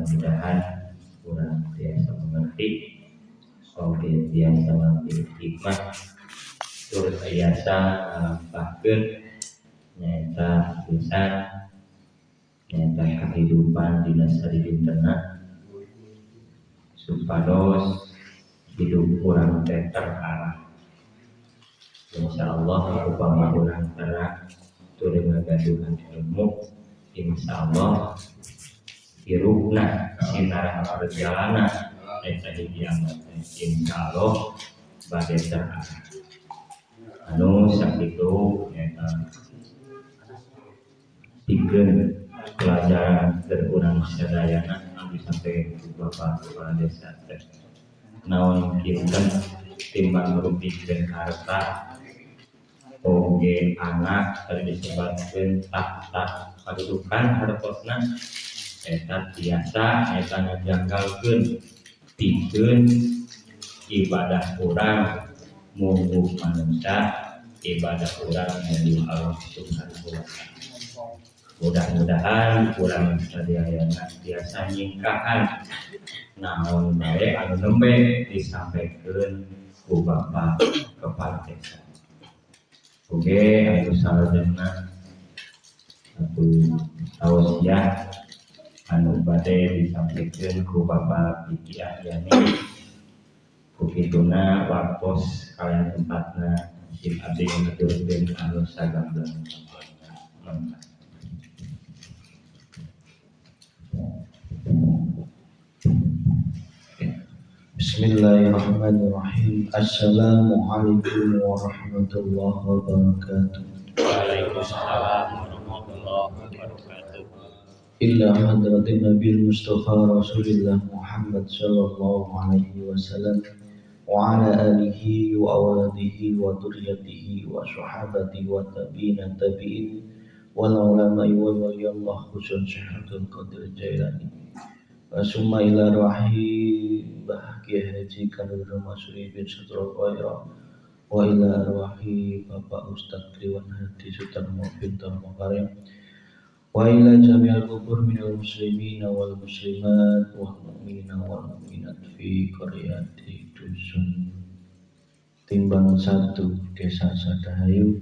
mudah-mudahan kurang biasa mengerti, oke biasa mengerti hikmah, terus biasa bahkan nyata bisa nyata kehidupan di dasar dintenah supados hidup kurang terarah. Insyaallah upama urang terang turun ngagaduhan ilmu, insyaallah hirupna sinarang perjalanan eta diamat insyaallah bade terarah. Anu sakitu eta pikeun pelajaran terurang sadayana anu sampai Bapak Kepala Desa teh naon kinten timbang merupikeun harta oge anak tadi disebutkeun tahta kadudukan hartosna eta biasa eta ngajanggalkeun pikeun ibadah urang mungguh manusia ibadah urang menuju Allah Subhanahu wa taala. Mudah-mudahan urang sadayana biasa nyingkahan naon bae anu nembe disampaikeun ku Bapak Kepala Desa. Oke, anu salajengna satu tausiah anu bade disampaikan ku Bapak Diki Ahyani. Kukituna waktos kalian tempatna sim abdi ngaturkeun anu sagamblang. Bismillahirrahmanirrahim. Assalamualaikum warahmatullahi wabarakatuh. Waalaikumsalam warahmatullahi wabarakatuh. Illa hadratin Nabil Mustafa Rasulillah Muhammad sallallahu alaihi wasallam wa ala alihi wa awladihi wa duriyatihi wa sahabatihi wa tabi'in wal ulama'i wal waliyallah khusus Syekh Qadir Jailani. Summa ila ruhi bahagia haji Kanur Masri bin Sutrokoyo wa ila ruhi Bapak Ustadz Triwan Hadi Sutarmo bin Tarmokarim wa ila jami'al kubur minal muslimina wal muslimat wal mu'minina wal mu'minat fi qaryati dusun Timbang 1 Desa Sadahayu.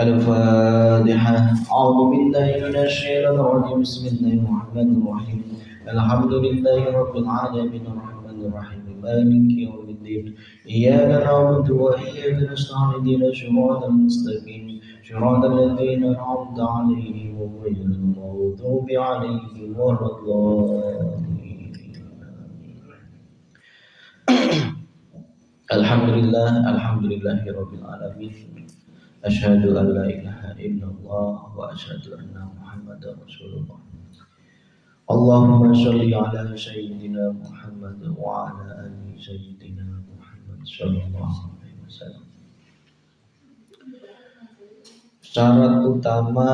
Al-Fatihah. A'udzu billahi minasyaitonir rajim. Bismillahirrahmanirrahim. Alhamdulillahi rabbil alamin arrahmanir rahim maliki yaumiddin. Iyyaka na'budu wa iyyaka nasta'in ihdinas siratal mustaqim siratal ladzina an'amta 'alaihim ghairil maghdubi 'alaihim waladdallin. Alhamdulillahi rabbil alamin. Asyhadu an la ilaha illallah wa asyhadu anna Muhammadar Rasulullah. Allahumma sholli ala sayyidina Muhammad wa ala ali sayyidina Muhammad sallallahu alaihi wasallam. Syarat utama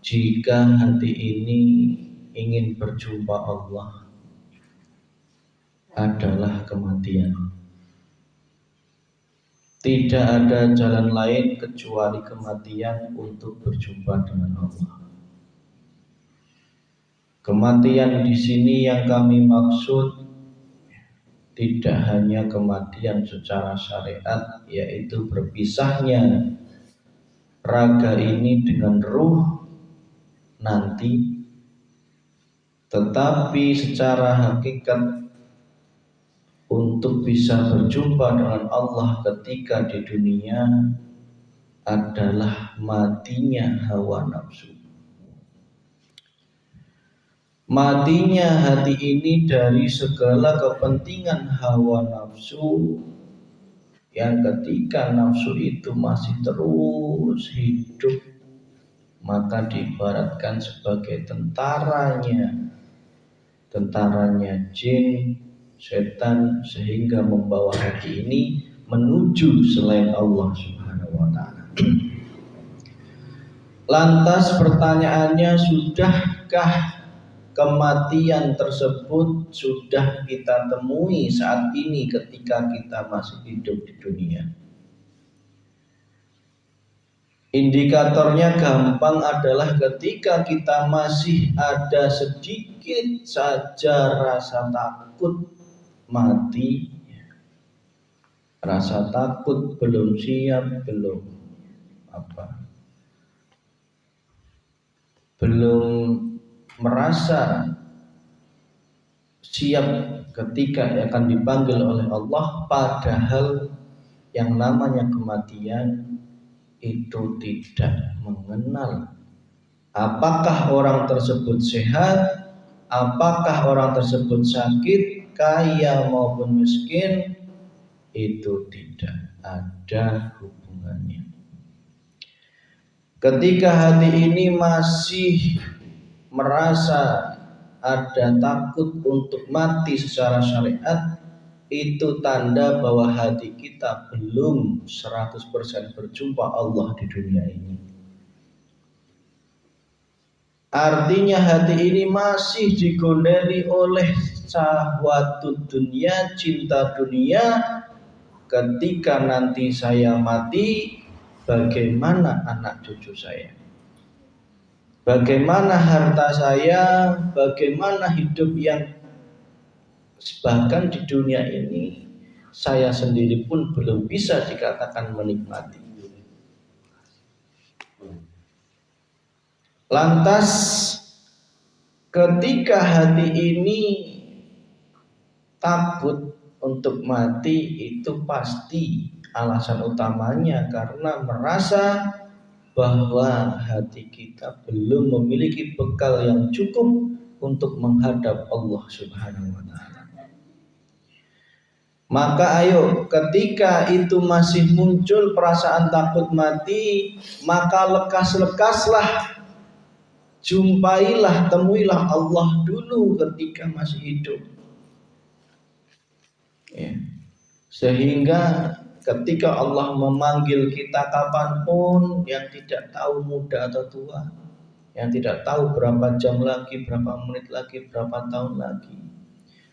jika hati ini ingin berjumpa Allah adalah kematian. Tidak ada jalan lain kecuali kematian untuk berjumpa dengan Allah. Kematian di sini yang kami maksud tidak hanya kematian secara syariat, yaitu berpisahnya raga ini dengan ruh nanti, tetapi secara hakikat untuk bisa berjumpa dengan Allah ketika di dunia adalah matinya hawa nafsu. Matinya hati ini dari segala kepentingan hawa nafsu, yang ketika nafsu itu masih terus hidup, maka diibaratkan sebagai tentaranya jin, setan, sehingga membawa hati ini menuju selain Allah Subhanahu wa taala. Lantas pertanyaannya, sudahkah kematian tersebut sudah kita temui saat ini ketika kita masih hidup di dunia? Indikatornya gampang adalah ketika kita masih ada sedikit saja rasa takut mati, rasa takut belum siap, belum merasa siap ketika akan dipanggil oleh Allah, padahal yang namanya kematian itu tidak mengenal apakah orang tersebut sehat, apakah orang tersebut sakit, kaya maupun miskin, itu tidak ada hubungannya. Ketika hati ini masih merasa ada takut untuk mati secara syariat, itu tanda bahwa hati kita belum 100% berjumpa Allah di dunia ini. Artinya hati ini masih digondeli oleh syahwatud dunia, cinta dunia. Ketika nanti saya mati, bagaimana anak cucu saya? Bagaimana harta saya? Bagaimana hidup yang bahkan di dunia ini saya sendiri pun belum bisa dikatakan menikmati. Lantas ketika hati ini takut untuk mati, itu pasti alasan utamanya karena merasa bahwa hati kita belum memiliki bekal yang cukup untuk menghadap Allah Subhanahu wa Ta'ala. Maka ayo, ketika itu masih muncul perasaan takut mati, maka lekas-lekaslah, jumpailah, temuilah Allah dulu ketika masih hidup, ya. Sehingga ketika Allah memanggil kita kapanpun, yang tidak tahu muda atau tua, yang tidak tahu berapa jam lagi, berapa menit lagi, berapa tahun lagi,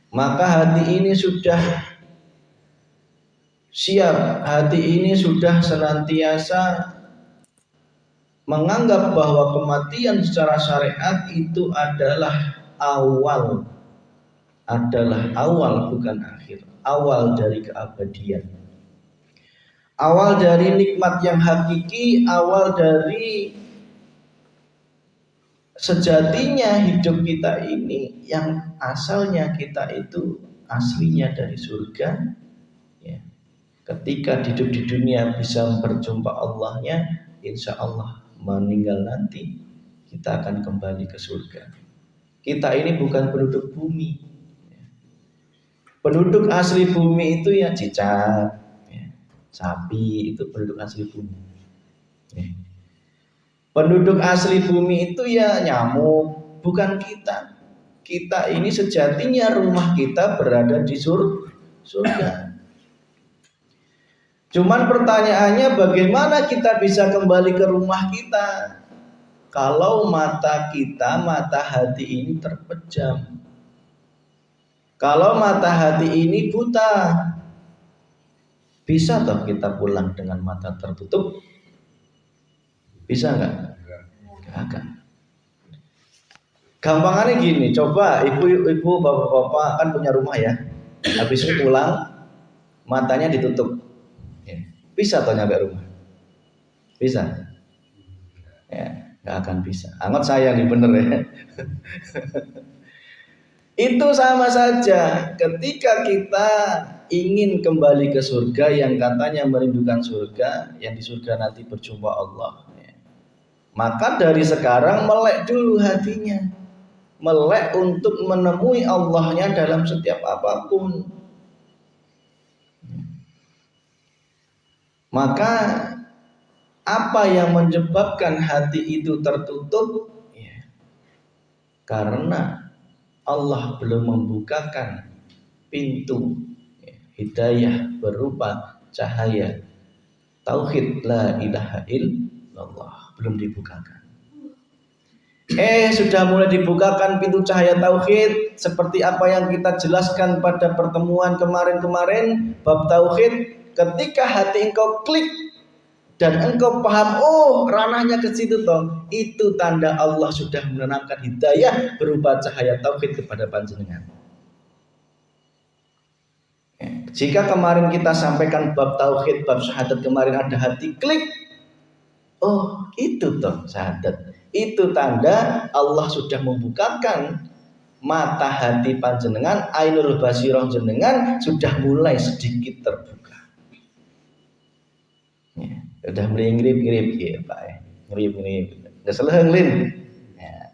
maka hati ini sudah siap, hati ini sudah senantiasa menganggap bahwa kematian secara syariat itu adalah awal bukan akhir, awal dari keabadian, awal dari nikmat yang hakiki, awal dari sejatinya hidup kita ini, yang asalnya kita itu aslinya dari surga, ya. Ketika hidup di dunia bisa berjumpa Allahnya, insya Allah meninggal nanti kita akan kembali ke surga. Kita ini bukan penduduk bumi. Penduduk asli bumi itu ya cicak, ya, sapi, itu penduduk asli bumi. Ya. Penduduk asli bumi itu ya nyamuk, bukan kita. Kita ini sejatinya rumah kita berada di surga. Cuman pertanyaannya, bagaimana kita bisa kembali ke rumah kita kalau mata kita, mata hati ini terpejam, kalau mata hati ini buta? Bisa toh kita pulang dengan mata tertutup? Bisa nggak? Agak. Gampangannya gini, coba ibu-ibu, bapak-bapak kan punya rumah ya, habis itu pulang matanya ditutup, bisa toh nyampe rumah? Bisa? Ya, nggak akan bisa. Angot saya nih, bener ya. Itu sama saja ketika kita ingin kembali ke surga, yang katanya merindukan surga, yang di surga nanti berjumpa Allah, ya. Maka dari sekarang melek dulu hatinya, melek untuk menemui Allahnya dalam setiap apapun. Maka apa yang menyebabkan hati itu tertutup? Ya, karena Allah belum membukakan pintu hidayah berupa cahaya tauhid la ilaha illallah, belum dibukakan. Sudah mulai dibukakan pintu cahaya tauhid, seperti apa yang kita jelaskan pada pertemuan kemarin-kemarin bab tauhid. Ketika hati engkau klik dan engkau paham, oh ranahnya ke situ toh, itu tanda Allah sudah menanamkan hidayah berupa cahaya tauhid kepada panjenengan. Jika kemarin kita sampaikan bab tauhid, bab syahadat kemarin ada hati klik, oh itu toh syahadat, itu tanda Allah sudah membukakan mata hati panjenengan, ainul basirah jenengan sudah mulai sedikit terbuka. Ya, udah mulai ngirip-ngirip ya Pak, ngirip-ngirip, nggak seleheng lin. Ya.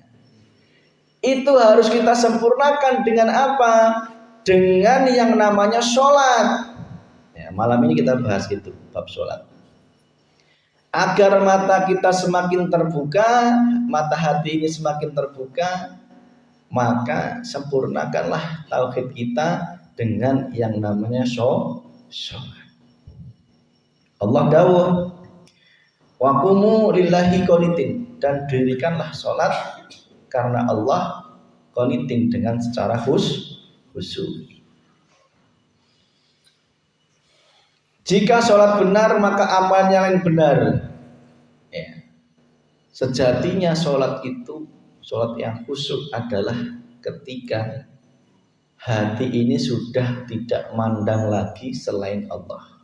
Itu harus kita sempurnakan dengan apa? Dengan yang namanya sholat. Ya, malam ini kita bahas itu bab sholat. Agar mata kita semakin terbuka, mata hati ini semakin terbuka, maka sempurnakanlah tauhid kita dengan yang namanya sholat. Allah dawuh, wa qumu lillahi qanitin, dan dirikanlah sholat karena Allah, qanitin dengan secara khusyuk. Jika sholat benar maka amalnya lain benar. Ya. Sejatinya sholat itu, sholat yang khusyuk adalah ketika hati ini sudah tidak mandang lagi selain Allah.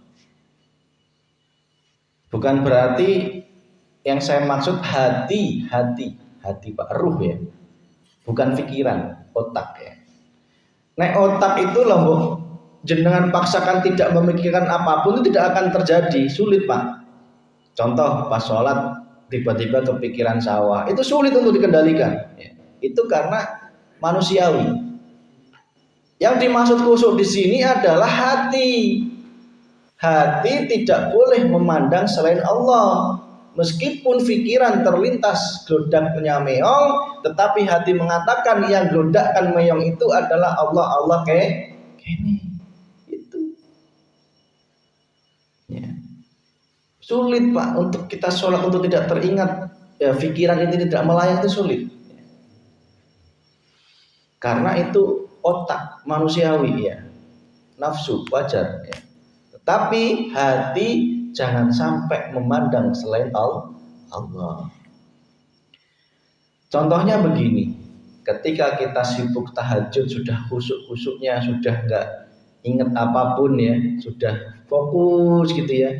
Bukan berarti yang saya maksud hati Pak, ruh ya, bukan pikiran, otak ya. Nek otak itu loh, jenengan paksakan tidak memikirkan apapun itu tidak akan terjadi, sulit Pak. Contoh pas sholat tiba-tiba kepikiran sawah, itu sulit untuk dikendalikan. Ya. Itu karena manusiawi. Yang dimaksud khusyuk di sini adalah hati. Hati tidak boleh memandang selain Allah. Meskipun pikiran terlintas glodaknya meong, tetapi hati mengatakan yang glodakkan meong itu adalah Allah kene. Itu. Ya. Sulit Pak untuk kita sholat untuk tidak teringat ya, pikiran ini tidak melayang itu sulit. Karena itu otak manusiawi ya, nafsu wajar ya. Tetapi hati jangan sampai memandang selain Allah. Contohnya begini, ketika kita sibuk tahajud sudah khusyuk-khusyuknya, sudah nggak ingat apapun ya, sudah fokus gitu ya.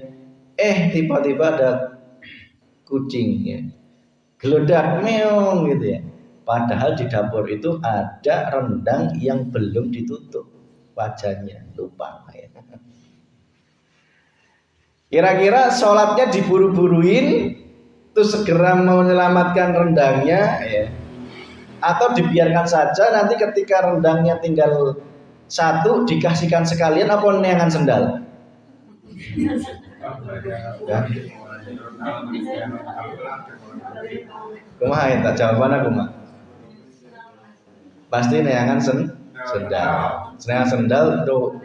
Tiba-tiba ada kucing ya, gelodak meong gitu ya. Padahal di dapur itu ada rendang yang belum ditutup wajannya, lupa ya. Kira-kira sholatnya diburu-buruin terus segera menyelamatkan rendangnya ya, atau dibiarkan saja nanti ketika rendangnya tinggal satu dikasihkan sekalian apa neangan sendal ya? Kumaha tak jawaban aku mah pasti neangan sendal. Neangan sendal tuh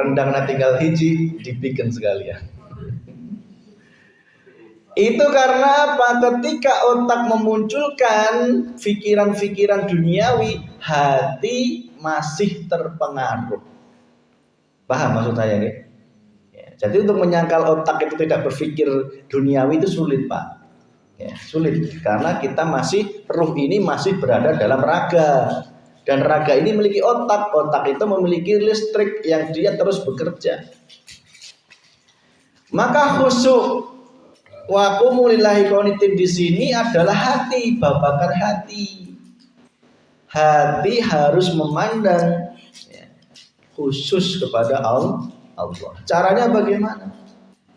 rendangnya tinggal hiji dibikin sekalian. Itu karena apa? Ketika otak memunculkan pikiran-pikiran duniawi, hati masih terpengaruh. Paham maksud saya nih? Ya, jadi untuk menyangkal otak itu tidak berpikir duniawi itu sulit Pak. Ya, sulit karena kita masih, ruh ini masih berada dalam raga. Dan raga ini memiliki otak. Otak itu memiliki listrik yang dia terus bekerja. Maka khusyuk wa qumu lillahi qanitin di sini adalah hati, babakan hati. Hati harus memandang ya, khusus kepada Allah. Caranya bagaimana?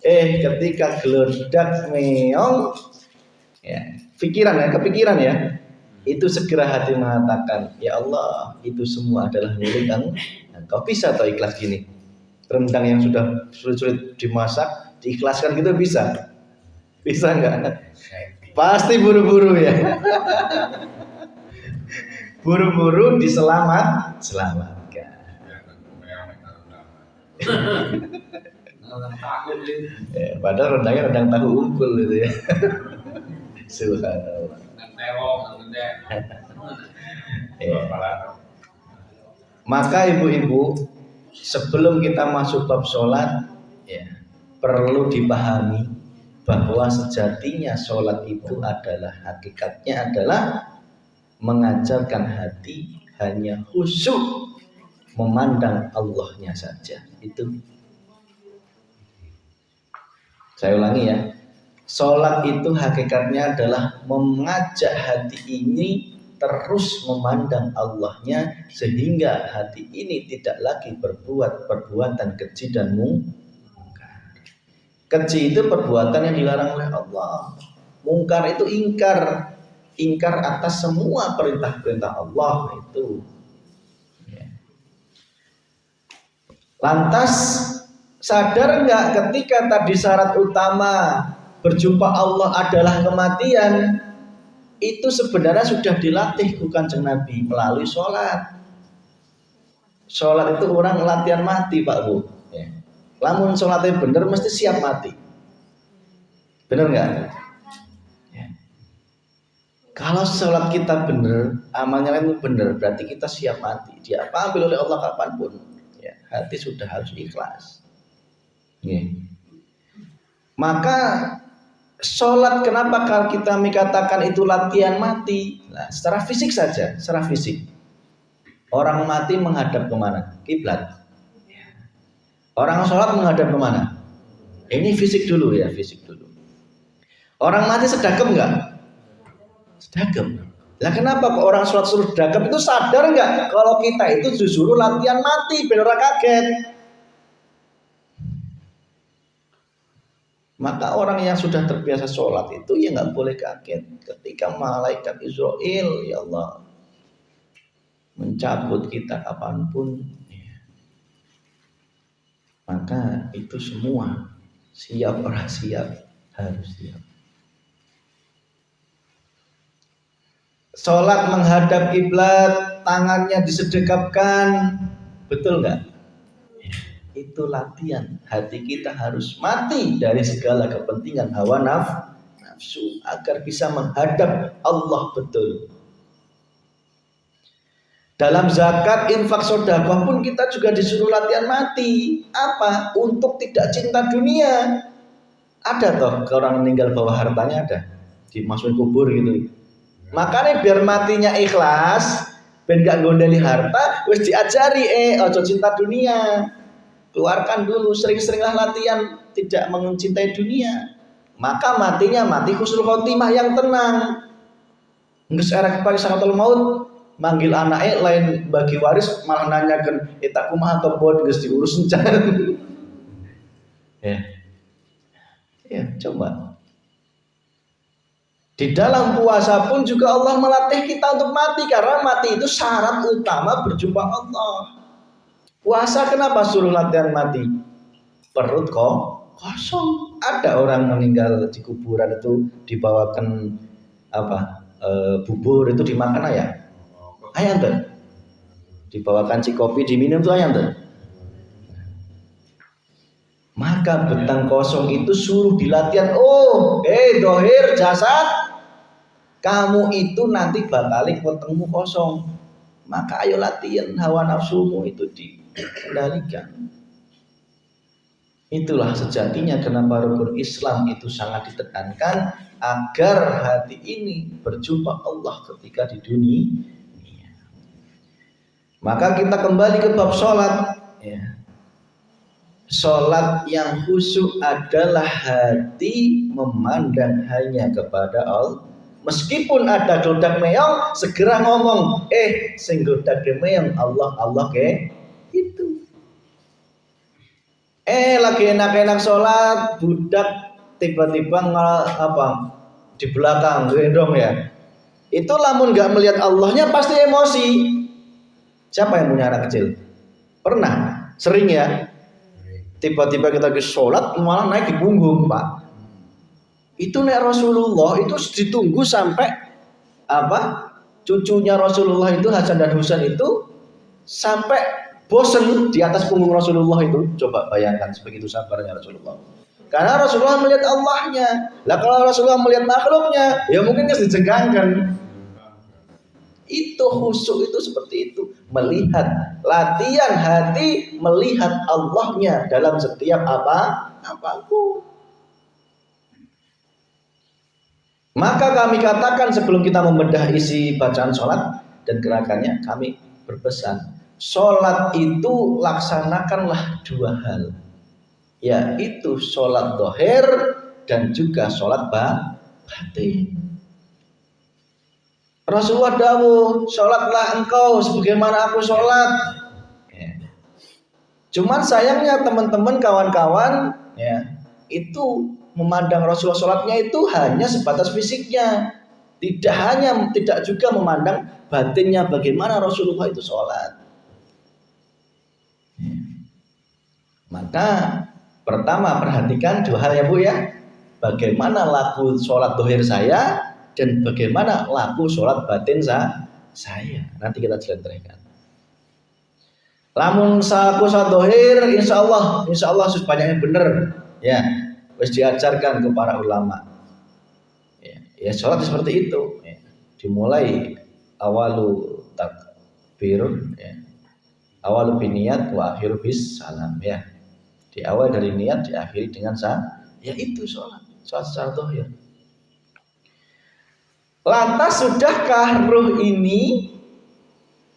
Ketika gelodak meong ya, kepikiran ya, itu segera hati mengatakan, ya Allah, itu semua adalah milik Engkau. Bisa atau ikhlas gini? Rendang yang sudah sulit-sulit dimasak diikhlaskan gitu bisa? Bisa enggak? Pasti buru-buru ya. Buru-buru selamatkan. Ya, padahal rendangnya rendang tahu unggul gitu ya. Subhanallah. Ya. Maka ibu-ibu, sebelum kita masuk bab sholat ya, perlu dipahami bahwa sejatinya sholat itu adalah hakikatnya adalah mengajarkan hati hanya khusyuk memandang Allahnya saja. Itu saya ulangi ya, sholat itu hakikatnya adalah mengajak hati ini terus memandang Allahnya sehingga hati ini tidak lagi berbuat perbuatan keji dan mungkar. Keji itu perbuatan yang dilarang oleh Allah. Mungkar itu ingkar atas semua perintah-perintah Allah itu. Lantas sadar nggak ketika tadi syarat utama berjumpa Allah adalah kematian, itu sebenarnya sudah dilatih Kanjeng Nabi melalui sholat. Sholat itu orang latihan mati Pak Bu. Ya. Lamun sholatnya bener mesti siap mati. Bener nggak? Ya. Kalau sholat kita bener, amalnya itu bener, berarti kita siap mati. Dia ambil oleh Allah kapanpun. Ya, hati sudah harus ikhlas. Ya. Maka sholat kenapa kalau kita mengatakan itu latihan mati? Nah, secara fisik saja, secara fisik. Orang mati menghadap kemana? Kiblat. Orang sholat menghadap kemana? Ini fisik dulu ya, fisik dulu. Orang mati sedagem enggak? Sedagem. Lah kenapa kok orang sholat suruh sedagem itu sadar enggak kalau kita itu justru latihan mati, ben ora kaget. Maka orang yang sudah terbiasa sholat itu ya nggak boleh kaget ketika malaikat Israel ya Allah mencabut kita kapanpun. Maka itu semua siap orang siap harus siap. Sholat menghadap kiblat, tangannya disedekapkan, betul nggak? Itu latihan. Hati kita harus mati dari segala kepentingan hawa nafsu agar bisa menghadap Allah betul. Dalam zakat, infak, sedekah pun kita juga disuruh latihan mati. Apa? Untuk tidak cinta dunia. Ada toh orang meninggal bawa hartanya ada, dimasukin kubur gitu. Makanya biar matinya ikhlas, ben gak gondeli harta, wis diajari ojo cinta dunia. Keluarkan dulu, sering-seringlah latihan tidak mencintai dunia. Maka matinya mati husnul khotimah yang tenang. Nges era kepari sakatul maut, manggil anaknya lain bagi waris malah nanyakan tak kumaha atau buat nges diurus encan. Ya, coba. Di dalam puasa pun juga Allah melatih kita untuk mati karena mati itu syarat utama berjumpa Allah. Puasa kenapa suruh latihan mati? Perut kosong. Ada orang meninggal di kuburan itu dibawakan bubur itu dimakan ayam tuh. Dibawakan cikopi diminum tuh ayam tuh. Maka betang kosong itu suruh dilatihan. Dohir jasad, kamu itu nanti bakalik wetengmu kosong. Maka ayo latihan hawa nafsumu itu dikendalikan. Itulah sejatinya kenapa rukun Islam itu sangat ditekankan agar hati ini berjumpa Allah ketika di dunia. Maka kita kembali ke bab sholat. Ya. Sholat yang khusyuk adalah hati memandang hanya kepada Allah. Meskipun ada dodak meong, segera ngomong, sing dodak meong Allah ke itu. Lagi enak-enak sholat, budak tiba-tiba di belakang gendong ya. Itu lamun nggak melihat Allahnya pasti emosi. Siapa yang punya anak kecil? Pernah? Sering ya? Tiba-tiba kita ke sholat malah naik di punggung Pak. Itu nek Rasulullah itu ditunggu sampai cucunya Rasulullah itu Hasan dan Husain itu sampai bosen di atas punggung Rasulullah itu. Coba bayangkan sebegitu sabarnya Rasulullah. Karena Rasulullah melihat Allahnya. Lah kalau Rasulullah melihat makhluknya, ya mungkin dijegangkan. Itu khusyuk itu seperti itu, melihat, latihan hati melihat Allahnya dalam setiap apapun. Maka kami katakan sebelum kita membedah isi bacaan sholat dan gerakannya, kami berpesan, sholat itu laksanakanlah dua hal, yaitu sholat dohir dan juga sholat batin. Rasulullah dawuh, sholatlah engkau sebagaimana aku sholat. Cuman sayangnya teman-teman, kawan-kawan, itu memandang Rasulullah sholatnya itu hanya sebatas fisiknya, tidak juga memandang batinnya bagaimana Rasulullah itu sholat. Maka pertama perhatikan dua hal ya Bu ya, bagaimana laku sholat dohir saya dan bagaimana laku sholat batin saya. Nanti kita jelentrehkan. Lamun saku sholat dohir, insya Allah sebanyak yang bener ya. Wis diajarkan ke para ulama. Ya sholat seperti itu. Ya. Dimulai awalu takbir, ya. Awalu biniyat wa akhiru bis salam ya. Di awal dari niat, diakhiri dengan ya itu sholat secara dohir. Lantas sudahkah ruh ini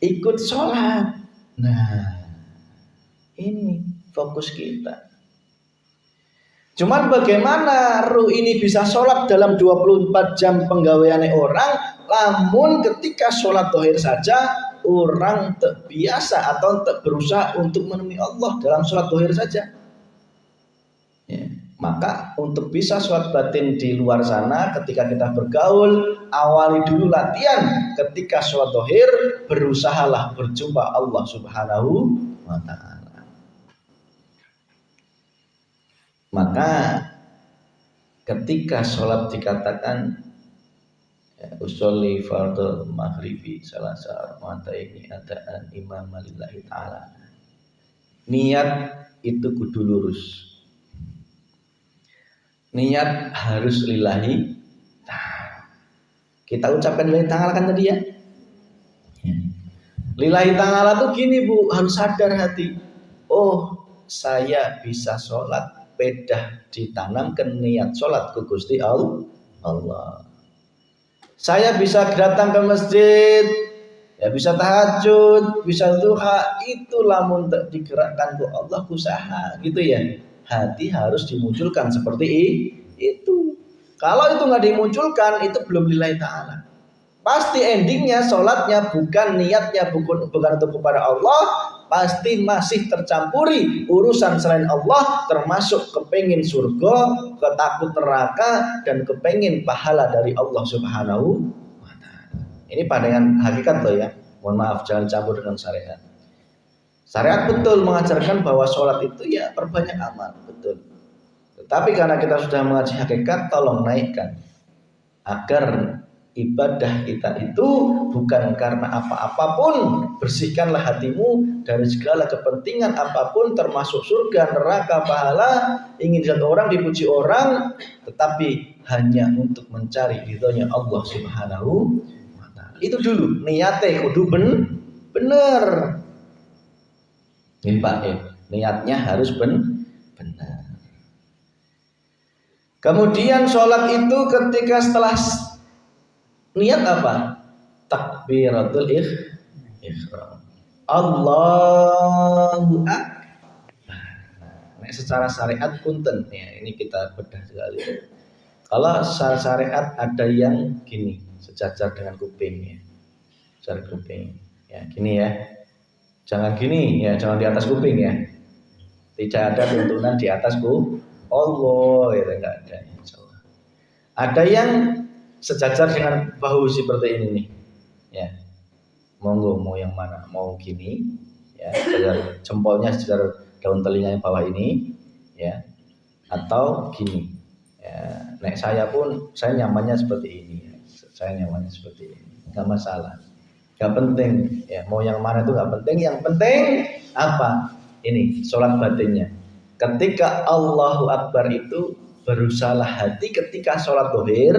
ikut sholat? Nah, ini fokus kita. Cuman bagaimana ruh ini bisa sholat dalam 24 jam penggaweane orang, namun ketika sholat dohir saja orang terbiasa atau berusaha untuk menemui Allah dalam sholat dohir saja. Ya, maka untuk bisa sholat batin di luar sana, ketika kita bergaul, awali dulu latihan. Ketika sholat dohir, berusahalah berjumpa Allah Subhanahu wa Ta'ala. Maka ketika sholat dikatakan usolli fardhu maghribi salasa ini adaan imam lillahi ta'ala, niat itu kudu lurus. Niat harus lillahi ta'ala. Kita ucapkan lillahi ta'ala kan tadi ya. Lillahi ta'ala tuh gini Bu, harus sadar hati. Oh, saya bisa sholat, pedah ditanamkan niat sholat ke Gusti Allah. Saya bisa datang ke masjid, ya bisa tahajud, bisa duha, itu lamun digerakkan ke Allah usaha gitu ya. Hati harus dimunculkan seperti itu. Kalau itu nggak dimunculkan, itu belum lillahi ta'ala. Pasti endingnya sholatnya bukan niatnya bukan untuk kepada Allah, pasti masih tercampuri urusan selain Allah, termasuk kepengin surga, ketakut neraka, dan kepengin pahala dari Allah Subhanahu wa Ta'ala. Ini pandangan hakikat loh ya. Mohon maaf, jangan campur dengan syariat. Syariat betul mengajarkan bahwa sholat itu ya perbanyak amal, betul. Tetapi karena kita sudah mengaji hakikat, tolong naikkan agar ibadah kita itu bukan karena apa-apapun. Bersihkanlah hatimu dari segala kepentingan apapun, termasuk surga, neraka, pahala, ingin dilihat orang, dipuji orang, tetapi hanya untuk mencari ridhonya Allah Subhanahu wa Ta'ala. Itu dulu niatnya kudu bener. Ini Pak, niatnya harus benar. Kemudian sholat itu ketika setelah niat apa? Takbiratul ihram. Allahu Akbar. Nah, secara syariat punten ya, ini kita bedah sekali. Kalau secara syariat ada yang gini, sejajar dengan kuping ya. Secara kuping. Ya, gini ya. Jangan gini ya, jangan di atas kuping ya. Tidak ada tuntunan di atas Allah ya, enggak ada. Insyaallah. Ada yang sejajar dengan bahu seperti ini nih ya, monggo mau yang mana, mau gini ya, sejajar jempolnya sejajar daun telinga yang bawah ini ya, atau gini ya. Nek saya pun saya nyamannya seperti ini ya. Saya nyamannya seperti ini, nggak masalah, nggak penting ya, mau yang mana itu nggak penting. Yang penting apa? Ini sholat batinnya. Ketika Allahu Akbar itu berusahalah hati ketika sholat dohir,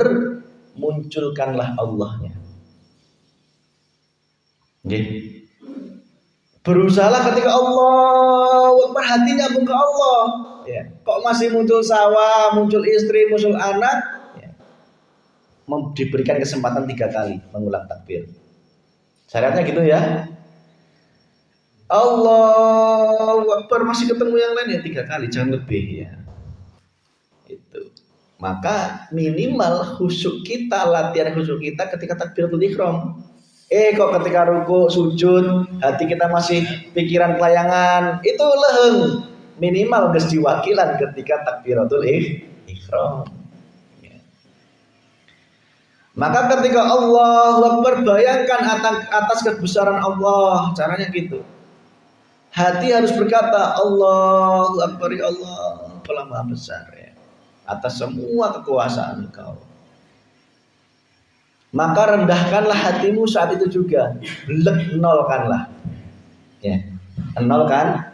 munculkanlah Allahnya. Berusahalah ketika Allah perhatinya ke Allah. Ya. Kok masih muncul sawah, muncul istri, muncul anak? Ya. diberikan kesempatan 3 kali mengulang takbir. Syariatnya gitu ya. Allahu Akbar, masih ketemu yang lain ya 3 kali, jangan lebih ya. Itu. Maka minimal khusyuk kita, latihan khusyuk kita ketika takbiratul ihram. Kok ketika ruku, sujud, hati kita masih pikiran kelayangan, itu leheng. Minimal geus diwakilan ketika takbiratul ihram. Maka ketika Allahu Akbar, bayangkan atas kebesaran Allah, caranya gitu. Hati harus berkata Allahu Akbar, ya Allah, Engkau Maha besar ya, atas semua kekuasaan Engkau. Maka rendahkanlah hatimu saat itu juga, nolkanlah, ya, nolkan.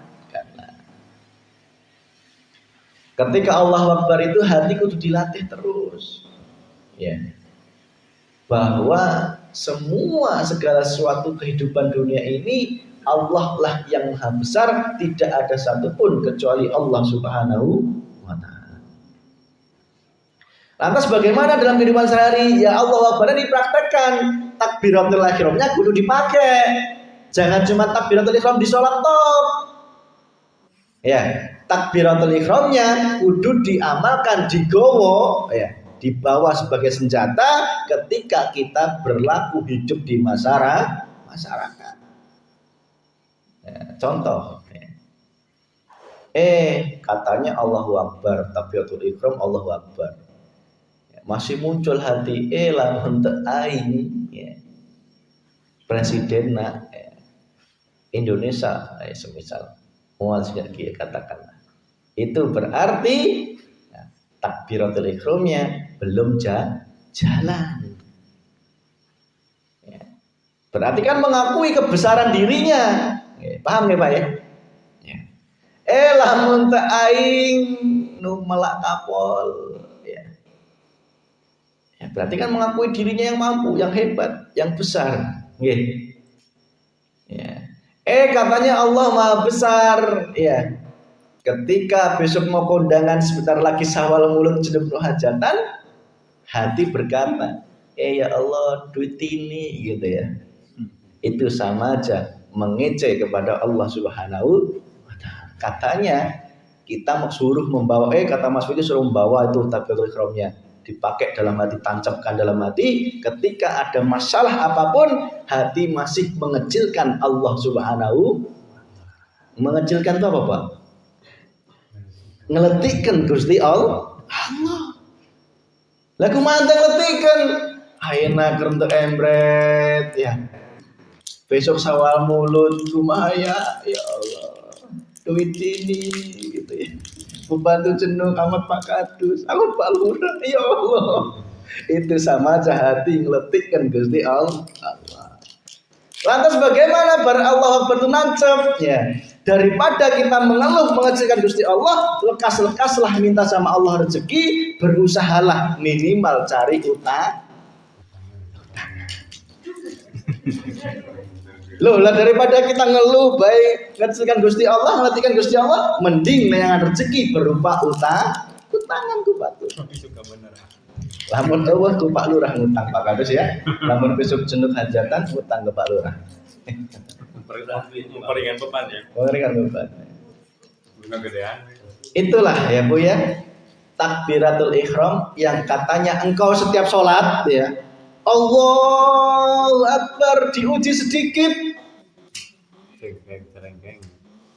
Ketika Allahu Akbar itu hati kudu dilatih terus, ya, bahwa segala sesuatu kehidupan dunia ini Allah lah yang Maha Besar, tidak ada satupun kecuali Allah Subhanahu wa Ta'ala. Lantas bagaimana dalam kehidupan sehari? Ya Allah Akbar dipraktekkan, takbiratul ihramnya kudu dipakai. Jangan cuma takbiratul ihram di sholat toh. Ya, takbiratul ihramnya kudu diamalkan, digowo, ya, dibawa sebagai senjata ketika kita berlaku hidup di masyarakat. Ya, contoh, katanya Allahu Akbar, takbiratul ihram Allahu Akbar. Masih muncul hati, lamun teu aing, ya, presiden Indonesia, semisal mual sekali katakanlah, itu berarti ya, takbiratul ihramnya belum jalan. Ya. Berarti kan mengakui kebesaran dirinya, ya, paham ya Pak ya? Ya. Lamun teu aing nu melak kapol. Berarti kan mengakui dirinya yang mampu, yang hebat, yang besar. Ya. Katanya Allah Maha Besar. Ya. Ketika besok mau kondangan sebentar lagi Syawal mulut jeneng hajatan, hati berkata, ya Allah duit ini gitu ya. Itu sama aja mengejek kepada Allah Subhanahu wa Ta'ala. Katanya kita suruh membawa, kata Mas Fikri suruh membawa itu takbiratul ihramnya, dipakai dalam hati, tancapkan dalam hati. Ketika ada masalah apapun, hati masih mengecilkan Allah Subhanahu. Mengecilkan itu apa Pak? Ngeletikkan Gusti Allah. Lagu mantap ngeletikkan. Ayeuna keur embret ya. Besok Syawal mulut kumaha ya Allah. Duit ini gitu ya. Pembantu jenung amat Pak Kadus, amat Pak Lurah, ya Allah. Itu sama aja hati ngeletikkan Gusti Allah. Lantas bagaimana bar Allah bertunancap? Ya, daripada kita mengeluh mengecilkan Gusti Allah, lekas-lekaslah minta sama Allah rezeki, berusahalah minimal cari utang. Loh lah, daripada kita ngeluh baik ngecilkan Gusti Allah, ngetikan Gusti Allah, mending layangan rezeki berupa utangan ku batu. Lamun eueuh ku Pak Lurah ngutang Pak Kadus ya. Lamun besok jenuk hajatan utang ke Pak Lurah. Memperingan beban ya. Memperingan beban. Guna gedean. Itulah ya Bu ya, takbiratul ihram yang katanya engkau setiap sholat ya, Allahu Akbar diuji sedikit,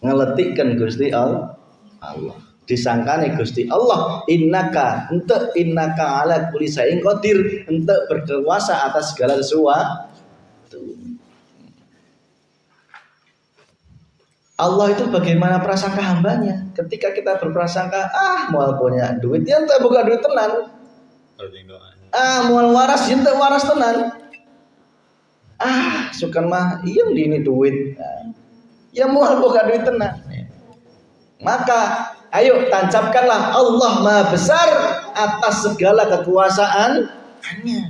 ngeletikkan Gusti Allah. Disangkane Gusti Allah, innaka ala kulli syai'in qadir, ente berkuasa atas segala sesuatu. Allah itu bagaimana prasangka hambanya. Ketika kita berprasangka, moal punya duit, dia ente buka duit tenan. Moal waras, dia ente waras tenan. Sukan mah ieung di ini duit. Ya moal buka duit tenan. Maka ayo tancapkanlah Allah Maha Besar atas segala kekuasaannya.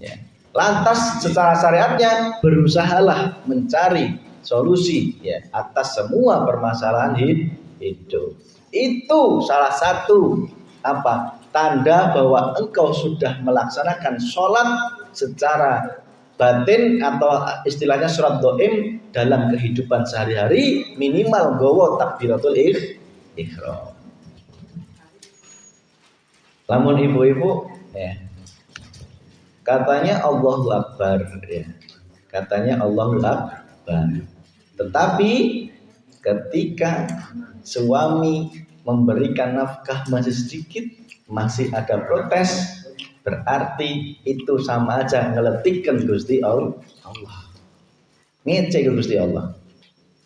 Ya. Lantas secara syariatnya berusahalah mencari solusi ya atas semua permasalahan hidup. Itu salah satu tanda bahwa engkau sudah melaksanakan sholat secara batin atau istilahnya sholat doim dalam kehidupan sehari-hari, minimal gowo takbiratul ihram. Lamun ibu-ibu ya, katanya Allahu Akbar ya, katanya Allahu Akbar, tetapi ketika suami memberikan nafkah masih sedikit, masih ada protes, berarti itu sama aja ngeletikkan Gusti Allah. Ngece ke Gusti Allah.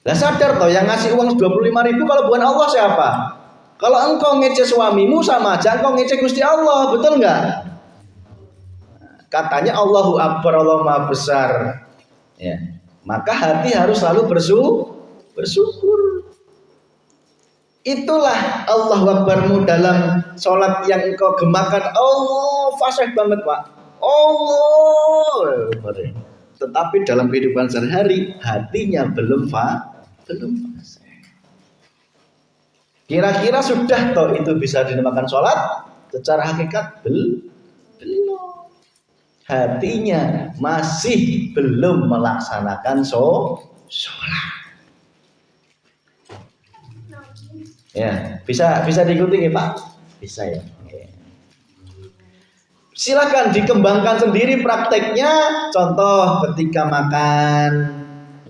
Lah sadar toh yang ngasih uang 25.000 kalau bukan Allah siapa? Kalau engkau ngece suamimu sama aja engkau ngece Gusti Allah, betul enggak? Katanya Allahu Akbar, Allah Maha Besar. Ya. Maka hati harus selalu bersyukur. Itulah Allahu Akbarmu dalam sholat yang engkau gemakan. Allah fasih banget Pak. Allah. Tetapi dalam kehidupan sehari-hari hatinya belum fasih. Kira-kira sudah toh itu bisa dinamakan sholat? Secara hakikat belum. Hatinya masih belum melaksanakan sholat. Ya, bisa diikuti ya Pak? Bisa ya. Oke. Silakan dikembangkan sendiri prakteknya. Contoh ketika makan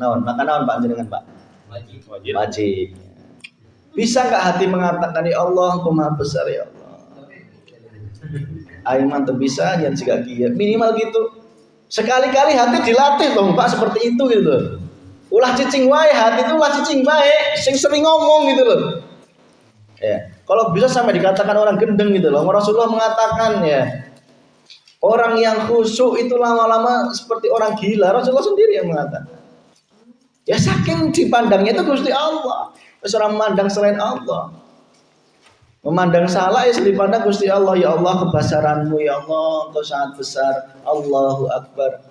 naon Pak jenengan Pak? Wajib. Bisa nggak hati mengatakan ya Allah, Engkau Maha Besar ya Allah. Aiman tuh bisa yang juga dia minimal gitu. Sekali-kali hati dilatih dong Pak seperti itu gitu. Ulah cicing wae, hati itu ulah cicing wae, sing sering ngomong gitu loh. Ya, kalau bisa sampai dikatakan orang gendeng gitu loh. Rasulullah mengatakan ya, orang yang khusyuk itu lama-lama seperti orang gila. Rasulullah sendiri yang mengatakan. Ya saking dipandangnya itu Gusti Allah. Orang memandang selain Allah. Memandang salah ya dipandang Gusti Allah. Ya Allah kebesaranmu ya Allah, Engkau sangat besar. Allahu Akbar.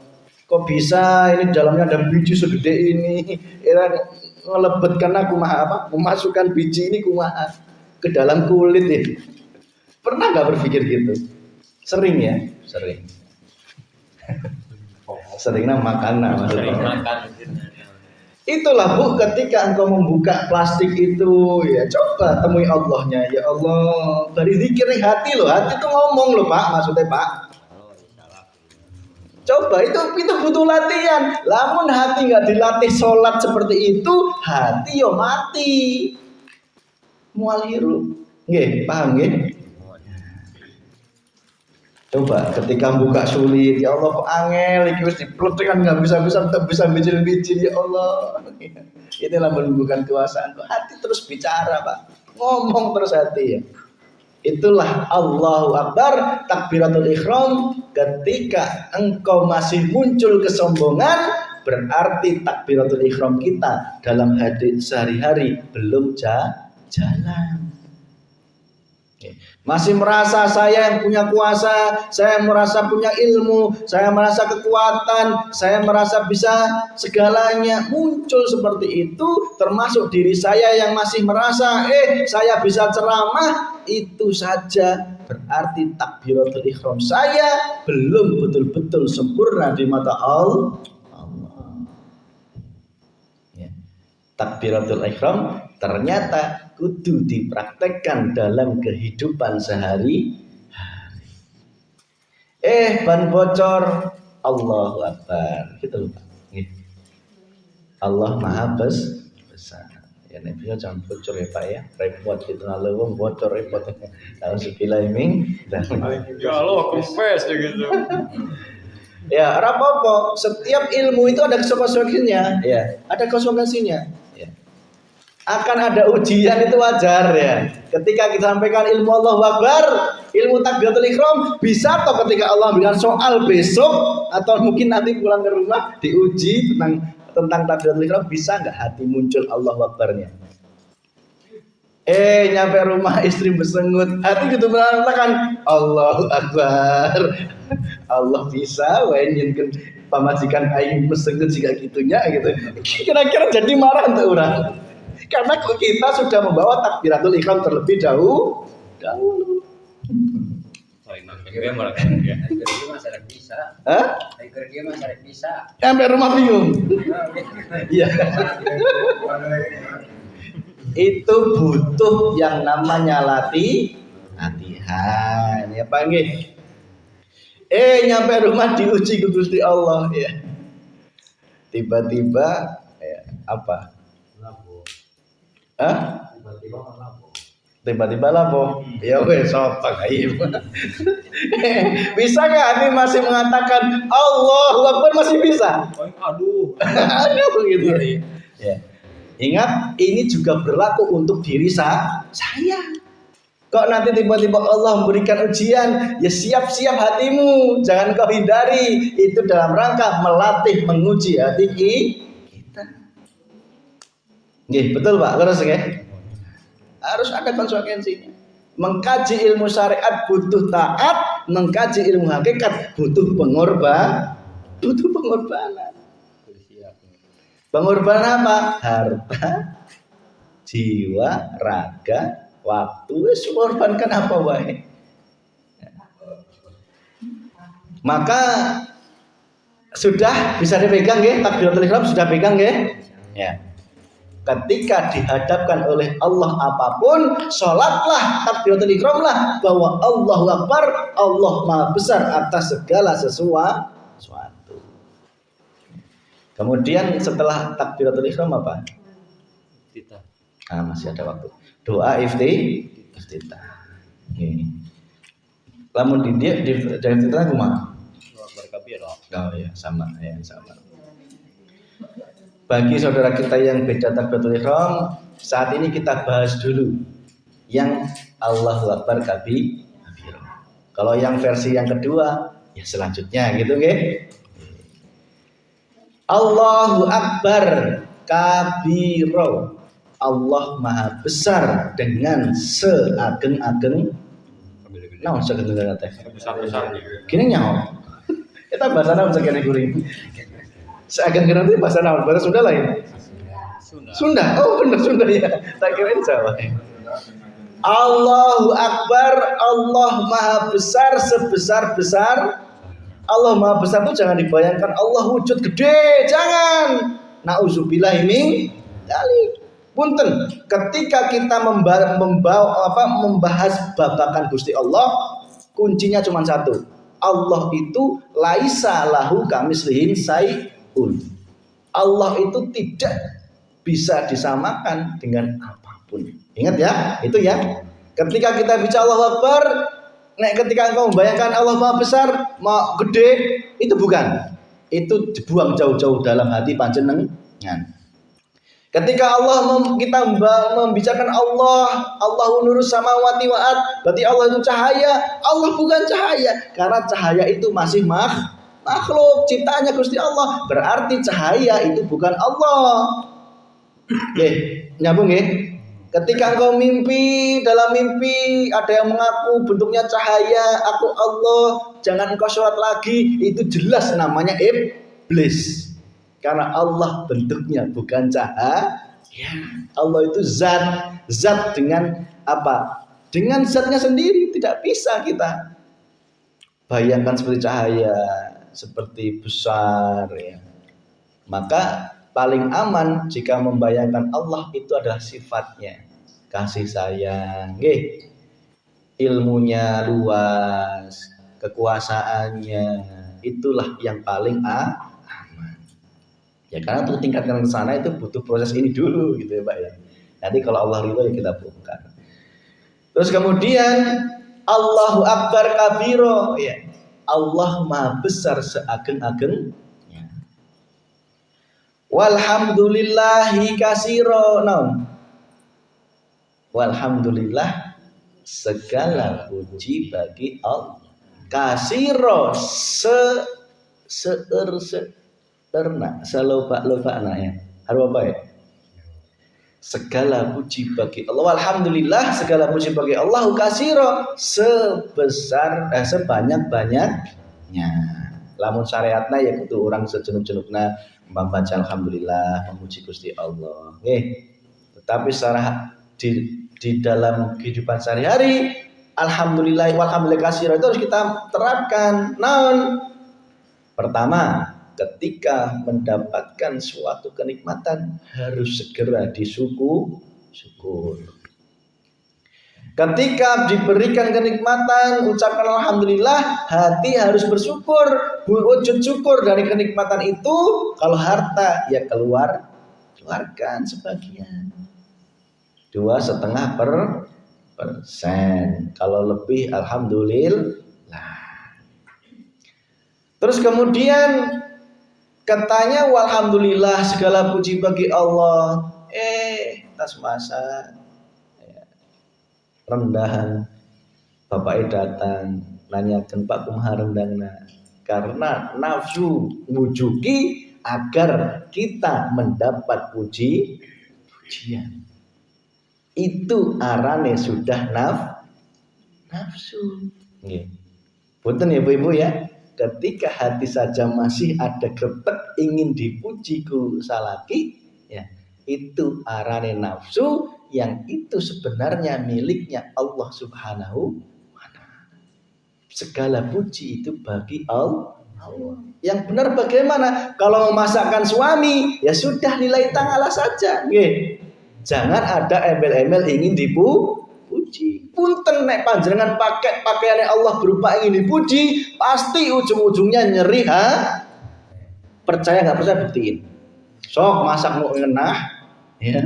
Kok bisa ini dalamnya ada biji segede ini? Ngelebetkan aku memasukkan biji ini kumaha ke dalam kulit ini. Pernah nggak berpikir gitu? Sering ya, sering. Seringnya makanan maksudnya. Itulah Bu, ketika engkau membuka plastik itu ya coba temui Allahnya. Ya Allah, dari zikir nih hati loh, hati itu ngomong loh Pak, maksudnya Pak. Coba itu butuh latihan. Lamun hati nggak dilatih sholat seperti itu, hati yo mati. Mual hirup. Nggih, paham nggih? Coba ketika buka sulit, ya Allah kok angel iki wis dipletekan enggak bisa bijil-bijil ya Allah. Inilah menunjukkan kekuasaan. Hati terus bicara, Pak. Ngomong terus hati ya. Itulah Allahu Akbar, takbiratul ihram. Ketika engkau masih muncul kesombongan, berarti takbiratul ihram kita dalam hadis sehari-hari belum jalan. Masih merasa saya yang punya kuasa, saya merasa punya ilmu, saya merasa kekuatan, saya merasa bisa segalanya. Muncul seperti itu, termasuk diri saya yang masih merasa saya bisa ceramah. Itu saja berarti takbiratul ihram saya belum betul-betul sempurna di mata Allah. Ya. Takbiratul ihram ternyata kudu dipraktekkan dalam kehidupan sehari-hari. Ban bocor, Allahu Akbar. Gitu loh Pak. Allah Maha Besar. Ya nek bisa jangan bocor ya Pak ya. Repot gitu lalu wong bocor repot. Kalau sepilah ini ya Allah confess gitu. Ya, apa-apa. Setiap ilmu itu ada konsekuensinya, ya. Ada konsekuensinya. Akan ada ujian, itu wajar ya. Ketika kita sampaikan ilmu Allahu Akbar, ilmu takbiratul ihram, bisa atau ketika Allah berikan soal besok atau mungkin nanti pulang ke rumah diuji tentang takbiratul ihram, bisa nggak hati muncul Allahu Akbarnya? Nyampe rumah istri bersengut, hati gitu mengatakan Allahu Akbar. Allah bisa, wainkan pamajikan aing bersengut jika gitunya gitu. Kira-kira jadi marah untuk orang. Karena kita sudah membawa takbiratul ihram terlebih dahulu. Gue malah kerja. Kerja masalah bisa. Hah? Kerja masalah bisa. Sampai rumah bingung. Iya. Itu butuh yang namanya latihan. Ya Pak nggih. Nyampe rumah diuji ke Gusti Allah ya. Tiba-tiba apa? Hah? Tiba-tiba lapo. Ya wes sopak aib. Bisa nggak hati masih mengatakan Allahu Akbar masih bisa? Aduh. Aduh gitu. Ya. Ingat ini juga berlaku untuk diri saya. Kok nanti tiba-tiba Allah memberikan ujian, ya siap-siap hatimu, jangan kau hindari. Itu dalam rangka melatih menguji hati kita. Nggih, betul Pak, terus nggih. Harus ada konsekuensinya. Mengkaji ilmu syariat butuh taat, mengkaji ilmu hakikat butuh pengorbanan. Pengorbanan apa? Harta, jiwa, raga, waktu. Wis korbankan apa wae. Maka sudah bisa dipegang nggih, takbiratul ihram sudah pegang nggih? Ya. Ketika dihadapkan oleh Allah apapun, sholatlah, takbiratul ihramlah bahwa Allahu Akbar, Allah Maha Besar atas segala sesuatu. Kemudian setelah takbiratul ihram apa? Kita. Masih ada waktu. Doa iftitah. Ini. Lamun di iftitah kumaha? Oh ya, sama. Bagi saudara kita yang beda takbiratul ihram, saat ini kita bahas dulu yang Allahu Akbar kabiro. Kalau yang versi yang kedua, ya selanjutnya gitu nggih. Allahu Akbar kabiro. Allah Maha Besar dengan seageng-ageng. Naon seageng-ageng teh? Besar-besarnya. Gini nyaho. Kita bahasa naon sakene kuring. Seageng-ageng itu bahasa naon? Bahasa Sunda lain. Sunda. Oh benar Sunda ya. Tak kirain Jawa. Allahu Akbar, Allah Maha Besar sebesar-besar. Allah Maha Besar itu jangan dibayangkan Allah wujud gede, jangan. Nauzubillah min dzalik. Punten, ketika kita membahas babakan Gusti Allah, kuncinya cuma satu. Allah itu laisa lahu kamislihin syai'un. Allah itu tidak bisa disamakan dengan apapun. Ingat ya, itu ya. Ketika kita bicara Allahu Akbar, ketika engkau membayangkan Allah Maha Besar, Maha Gede, itu bukan. Itu dibuang jauh-jauh dalam hati panjenengan. Ketika kita membicarakan Allahu nurus samawati wa'ad, berarti Allah itu cahaya. Allah bukan cahaya, karena cahaya itu masih makhluk ciptaannya Gusti Allah. Berarti cahaya itu bukan Allah. Nyambung ya. Ketika engkau mimpi, dalam mimpi ada yang mengaku bentuknya cahaya, aku Allah, jangan engkau sholat lagi, itu jelas namanya iblis. Karena Allah bentuknya bukan cahaya. Allah itu zat dengan apa? Dengan zatnya sendiri, tidak bisa kita bayangkan seperti cahaya, seperti besar ya. Maka paling aman jika membayangkan Allah itu adalah sifatnya, kasih sayang, ilmunya luas, kekuasaannya, itulah yang paling aman. Ya karena untuk tingkatkan ke sana itu butuh proses ini dulu gitu ya Pak ya. Nanti kalau Allah ridho ya kita bongkar. Terus kemudian Allahu Akbar kabiro ya. Allah Maha Besar seageng-agengnya. Walhamdulillahi kasiro. Walhamdulillah segala puji bagi Allah. Kasiro seloba-loba ya. Harus apa ya? Segala puji bagi Allah. Alhamdulillah segala puji bagi Allah kasiro sebanyak-banyaknya. Lamun syariatna ya kudu orang sejenuh-jenuhna membaca alhamdulillah, memuji Gusti Allah. Tetapi secara di dalam kehidupan sehari-hari alhamdulillah walhamdulillah katsira itu harus kita terapkan. Naon? Pertama, ketika mendapatkan suatu kenikmatan harus segera syukur. Ketika diberikan kenikmatan, ucapkan alhamdulillah, hati harus bersyukur, wujud syukur dari kenikmatan itu. Kalau harta ya keluarkan sebagian, 2,5%. Kalau lebih alhamdulillah. Terus kemudian katanya walhamdulillah segala puji bagi Allah. Tas masak rendahan bapak datang nanyakan Pak kumaha rendangna karena nafsu ngujuki agar kita mendapat pujian. Itu arane sudah nafsu. Nggih. Punten ya ibu-ibu ya. Ketika hati saja masih ada gretek ingin dipuji ku salaki, ya itu arane nafsu yang itu sebenarnya miliknya Allah Subhanahu wa ta'ala. Segala puji itu bagi Allah. Yang benar bagaimana? Kalau memasakkan suami, ya sudah nilai ta'ala saja. Nggih. Jangan ada embel-embel ingin dipuji. Punten nek panjenengan pakai pakaiannya Allah berupa ingin dipuji, pasti ujung-ujungnya nyeri, Percaya nggak percaya buktiin. Sok masak mau ngenah, ya.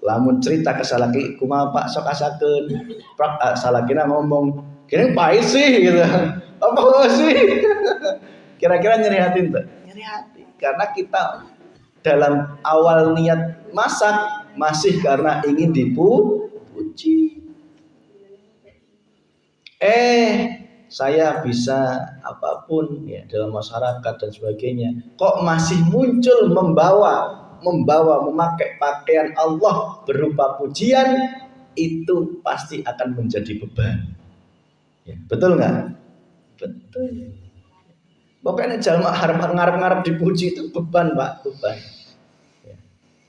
Lamun cerita ke salaki, kumaha Pak sok asakeun. Salakina ngomong, "Kene pahit sih," gitu. Apa sih? Kira-kira nyeri hati enggak? Nyeri hati. Karena kita dalam awal niat masak masih karena ingin dipuji. Saya bisa apapun ya dalam masyarakat dan sebagainya. Kok masih muncul memakai pakaian Allah berupa pujian, itu pasti akan menjadi beban. Ya, betul nggak? Betul. Pokoknya jalma ngarep-ngarep dipuji itu beban, Pak, beban. Ya.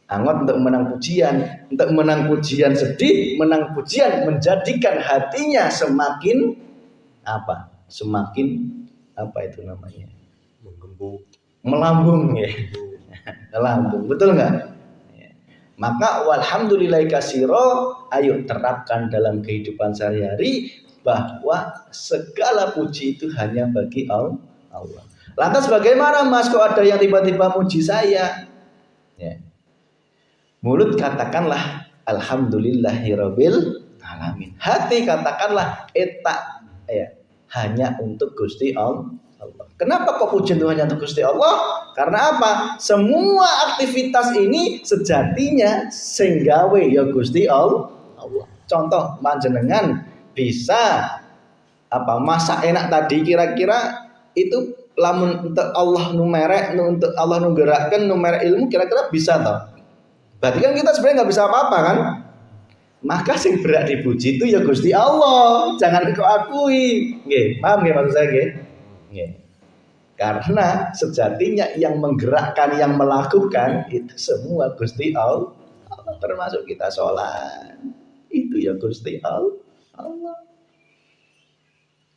Angot untuk menang pujian sedih, menang pujian menjadikan hatinya semakin apa? Semakin apa itu namanya? Melambung ya. Melambung, betul nggak? Ya. Maka walhamdulillah katsira, ayo terapkan dalam kehidupan sehari-hari bahwa segala puji itu hanya bagi Allah. Lantas bagaimana Mas kok ada yang tiba-tiba muji saya? Ya. Mulut katakanlah alhamdulillahirabbil alamin. Hati katakanlah hanya untuk Gusti Allah. Kenapa kok pujian itu hanya untuk Gusti Allah? Karena apa? Semua aktivitas ini sejatinya senggawe ya Gusti Allah. Contoh panjenengan bisa masak enak tadi, kira-kira itu lamun untuk Allah untuk Allah nunggerakkan numerek ilmu, kira-kira bisa toh? Berarti kan kita sebenarnya nggak bisa apa-apa kan? Maka sing berat dipuji itu ya Gusti Allah, jangan kau akui. Nggih, paham nggih maksud saya nggih? Nggih. Karena sejatinya yang menggerakkan, yang melakukan itu semua Gusti Allah, termasuk kita sholat. Itu ya Gusti Allah.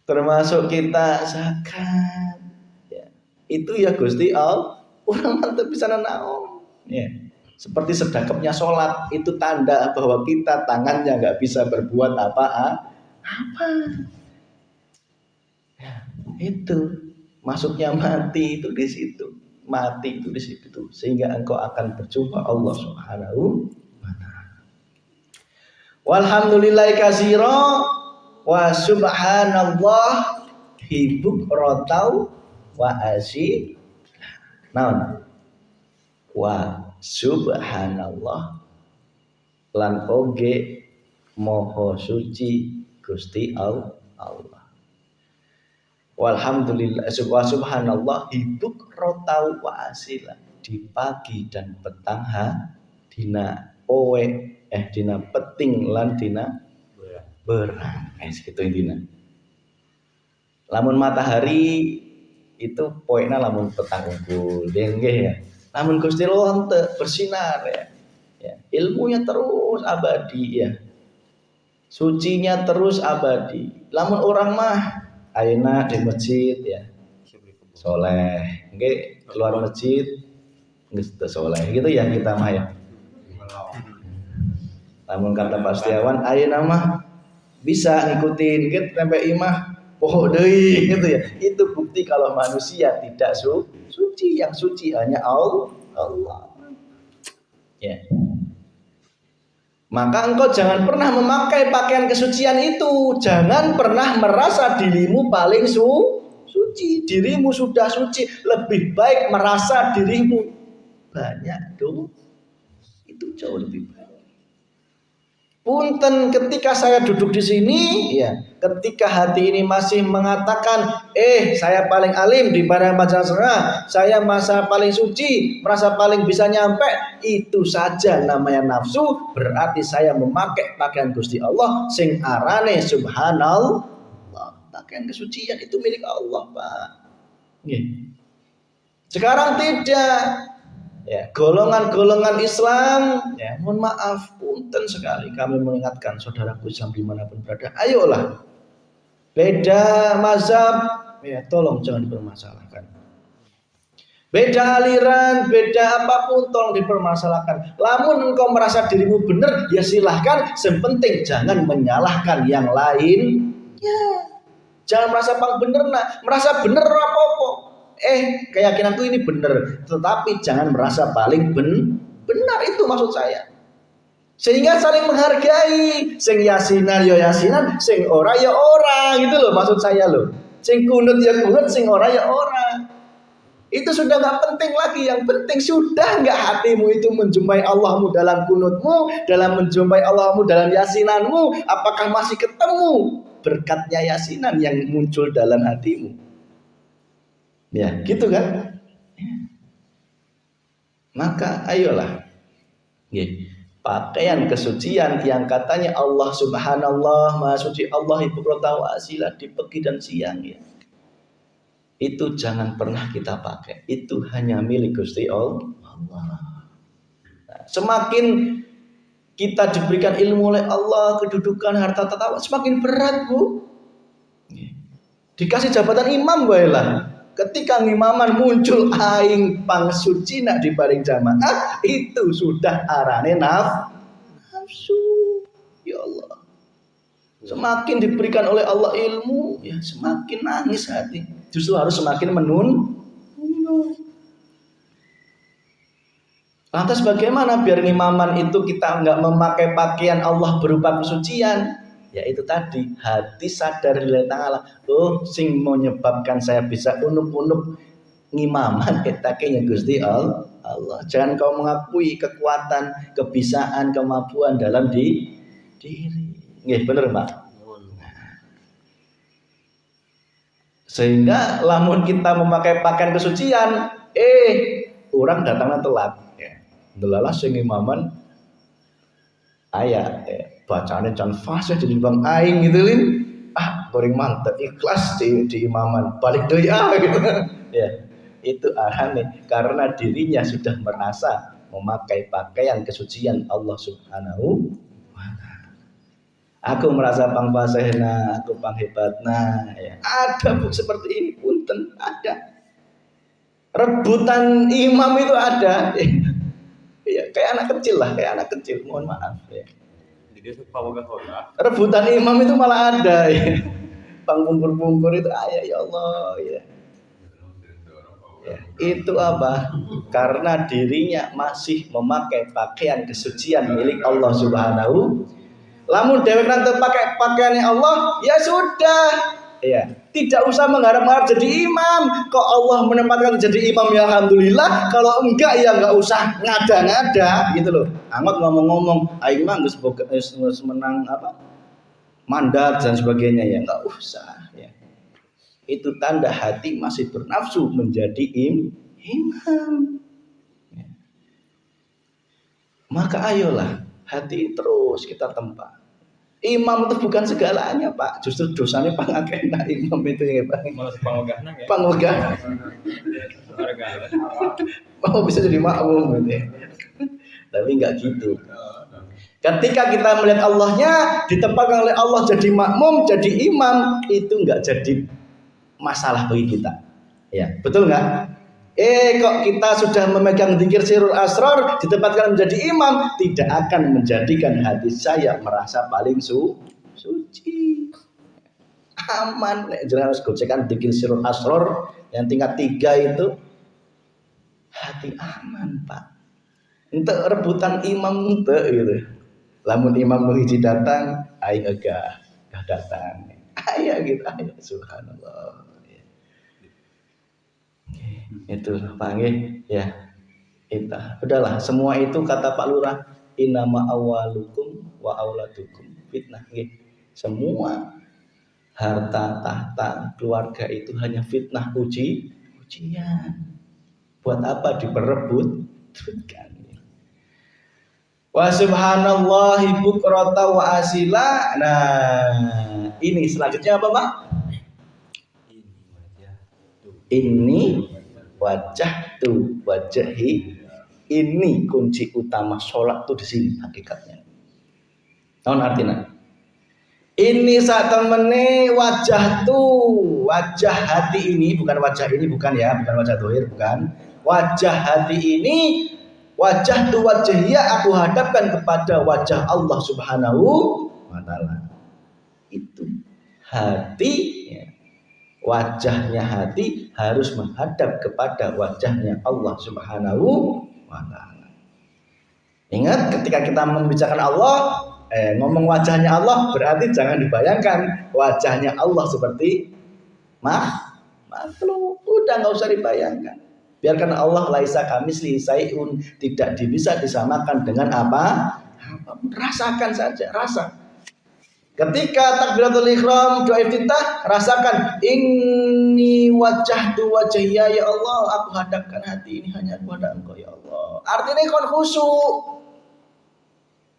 Termasuk kita zakat. Ya. Itu ya Gusti Allah. Orang mantep bisa naon. Ya. Seperti sedekapnya sholat, itu tanda bahwa kita tangannya nggak bisa berbuat apa. Ya, itu masuknya mati itu di situ, mati itu di situ, sehingga engkau akan berjumpa Allah Subhanahu wa ta'ala. Walhamdulillah katsira wa subhanallah hibuk rotau wa asy. Naon? Wa subhanallah lan oge moho suci Gusti Allah. Walhamdulillah subhanallah hibuk rotau wa asila di pagi dan petang dina poe dina peting lan dina berang gitu intina. Lamun matahari itu poena lamun petang unggul nggih ya. Lamun Gusti Allah bersinar ya. Ilmunya terus abadi ya. sucinya terus abadi. Lamun orang mah ayeuna di masjid ya soleh, nggih keluar masjid nggak soleh gitu ya kita mah ya. Namun kata Pak Setiawan, ayeuna mah bisa ngikutin gitu sampai imah poho deui gitu ya. Itu bukti kalau manusia tidak suci, yang suci hanya Allah. Ya. Maka engkau jangan pernah memakai pakaian kesucian itu. Jangan pernah merasa dirimu paling suci. Dirimu sudah suci. Lebih baik merasa dirimu banyak dosa. Itu jauh lebih baik. Punten ketika saya duduk di sini, ya, ketika hati ini masih mengatakan, saya paling alim di padang Pancasila, saya merasa paling suci, merasa paling bisa nyampe, itu saja namanya nafsu. Berarti saya memakai pakaian Gusti Allah, sing arane subhanallah. Pakaian kesucian itu milik Allah, Pak. Sekarang tidak. Ya, golongan-golongan Islam, ya, mohon maaf, punten sekali kami mengingatkan saudaraku Islam dimanapun berada, ayolah, beda mazhab, ya, tolong jangan dipermasalahkan. Beda aliran, beda apapun tolong dipermasalahkan. Lamun engkau merasa dirimu benar, ya silahkan. Yang penting jangan menyalahkan yang lain. Ya, jangan merasa paling benar, merasa benar apa-apa. Keyakinanku ini benar, tetapi jangan merasa paling benar, itu maksud saya. Sehingga saling menghargai, sing yasinan ya yasinan, sing ora ya ora, gitu loh maksud saya loh. Sing kunut ya kunut, sing ora ya ora. Itu sudah nggak penting lagi. Yang penting sudah nggak hatimu itu menjumpai Allahmu dalam kunutmu, dalam menjumpai Allahmu dalam yasinanmu. Apakah masih ketemu berkatnya yasinan yang muncul dalam hatimu? Ya, gitu kan? Maka ayolah, pakaian kesucian yang katanya Allah subhanallah maha suci Allah ibu kota wasilah di pagi dan siang, ya, itu jangan pernah kita pakai. Itu hanya milik Gusti Allah. Nah, semakin kita diberikan ilmu oleh Allah, kedudukan, harta, tata, semakin berat, Bu. Dikasih jabatan imam, baiklah. Ketika ngimaman muncul aing pang suci nak dibaring jamaah, itu sudah arane nafsu. Ya Allah. Semakin diberikan oleh Allah ilmu, ya semakin nangis hati. Justru harus semakin menun. Lantas bagaimana biar ngimaman itu kita enggak memakai pakaian Allah berupa kesucian? Ya itu tadi, hati sadar lillahi ta'ala. Sing menyebabkan saya bisa unup-unup ngimaman etaknya Gusti Allah. Jangan kau mengakui kekuatan, kebisaan, kemampuan dalam diri. Nggih, bener, Pak. Sehingga lamun kita memakai pakaian kesucian, orang datangnya telat. Delalah sing imaman ayat bacane can fasih jadi bang aing gitu lin, goreng mantep ikhlas di imaman balik deui gitu. Ya, itu arane karena dirinya sudah merasa memakai pakaian kesucian Allah Subhanahu wa taala. Aku merasa pang fasihna, aku pang hebatna, ya. Ada seperti ini punten, ada. Rebutan imam itu ada. Ya, kayak anak kecil lah, mohon maaf ya. Rebutan imam itu malah ada, ya. Pangpungkur-pungkur itu ya Allah, ya. Ya, itu apa? Karena dirinya masih memakai pakaian kesucian milik Allah Subhanahu. Lamun dewek nanti pakai pakaiannya Allah, ya sudah. Ya, tidak usah mengharap-harap jadi imam. Kok Allah menempatkan jadi imam, ya alhamdulillah. Kalau enggak ya enggak usah ngada-ngada gitu loh. Angot ngomong-ngomong, aing mah geus menang apa? Mandat dan sebagainya, ya enggak usah, ya. Itu tanda hati masih bernafsu menjadi imam. Ya. Maka ayolah hati terus kita tempa. Imam itu bukan segalanya, Pak. Justru dosanya pangakena imam itu, ya, Pak. Malah pangogahna ya. Pangogah. Mau bisa jadi makmum gitu, ya. Tapi enggak gitu. Ketika kita melihat Allahnya, ditempatkan oleh Allah jadi makmum, jadi imam, itu nggak jadi masalah bagi kita. Ya, betul nggak? Kok kita sudah memegang dzikir sirrul asrar, ditempatkan menjadi imam, tidak akan menjadikan hati saya merasa paling suci. Aman, jangan harus gocekan dzikir sirrul asrar yang tingkat 3 itu, hati aman Pak. Untuk rebutan imam itu gitu. Lamun imam nu hiji datang, aing enggak datang. Ayo gitu, ayo subhanallah. Itu Pak nggih ya. Udahlah, semua itu kata Pak Lurah, innama awalukum wa auladukum fitnah nggih. Semua harta tahta keluarga itu hanya fitnah ujian. Buat apa diperebutkan? Wa subhanallahi bukrata wa asila. Nah, ini selanjutnya apa, Pak? Ini wajah tuh wajahi. Ini kunci utama sholat tuh di sini hakikatnya. Naon artinya? Ini saat temene wajah tuh, wajah hati ini, bukan wajah ini, bukan ya, bukan wajah dohir, bukan. Wajah hati ini, wajah tu wajahia aku hadapkan kepada wajah Allah Subhanahu wa Ta'ala. Itu hati, ya. Wajahnya hati harus menghadap kepada wajahnya Allah Subhanahu wa Ta'ala. Ingat, ketika kita membicarakan Allah, ngomong wajahnya Allah, berarti jangan dibayangkan wajahnya Allah seperti makhluk. Udah nggak usah dibayangkan. Biarkan Allah laisa kamislihi syai'un, tidak bisa disamakan dengan apa? Rasakan saja, rasa. Ketika takbiratul ihram, doa iftitah, rasakan inni wajjahtu wajhiya ya Allah, aku hadapkan hati ini hanya kepada Engkau ya Allah. Artinya kon khusyuk.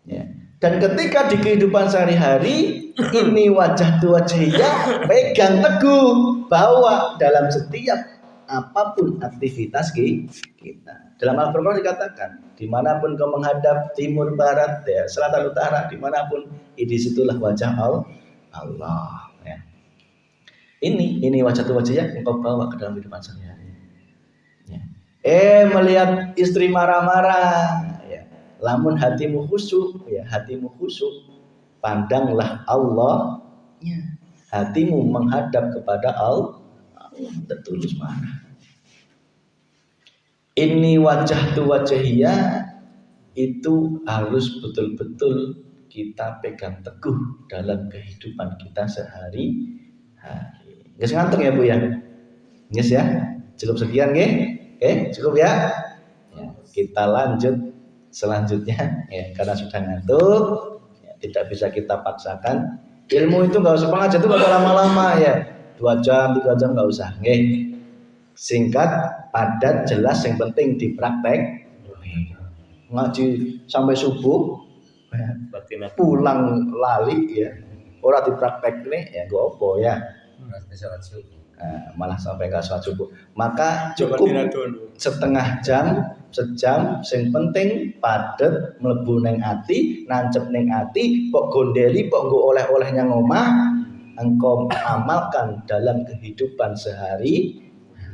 Ya. Dan ketika di kehidupan sehari-hari, ini wajjahtu wajhiya, pegang teguh bahwa dalam setiap apapun aktivitas kita. Dalam Al-Qur'an dikatakan, dimanapun kau menghadap timur, barat, ya, selatan, utara, dimanapun, di situlah wajah Allah. Ya. Ini wajah tu wajah yang engkau bawa ke dalam kehidupan sehari-hari. Ya. Melihat istri marah-marah, ya. Lamun hatimu khusyuk, ya, hatimu khusyuk, pandanglah Allah. Ya. Hatimu menghadap kepada Allah tertulus marah. Ini wajah tu wajahia itu harus betul-betul kita pegang teguh dalam kehidupan kita sehari-hari. Nggak ngantuk ya Bu ya? Yes ya? Cukup sekian nggih? Oke, cukup ya? Kita lanjut selanjutnya ya, karena sudah ngantuk ya, tidak bisa kita paksakan. Ilmu itu nggak usah pengajar itu nggak usah lama-lama ya. 2 jam, 3 jam nggak usah, nggih. Singkat, padat, jelas, yang penting dipraktek. Ngaji sampai subuh, pulang lali ya. Ora dipraktek nih, ya gue opo ya. Malah sampai nggak sholat subuh. Maka cukup setengah jam, sejam, yang penting padat, mlebu neng ati, nancep neng ati, pok gondeli, pok nggo oleh-olehnya ngomah. Engkau amalkan dalam kehidupan sehari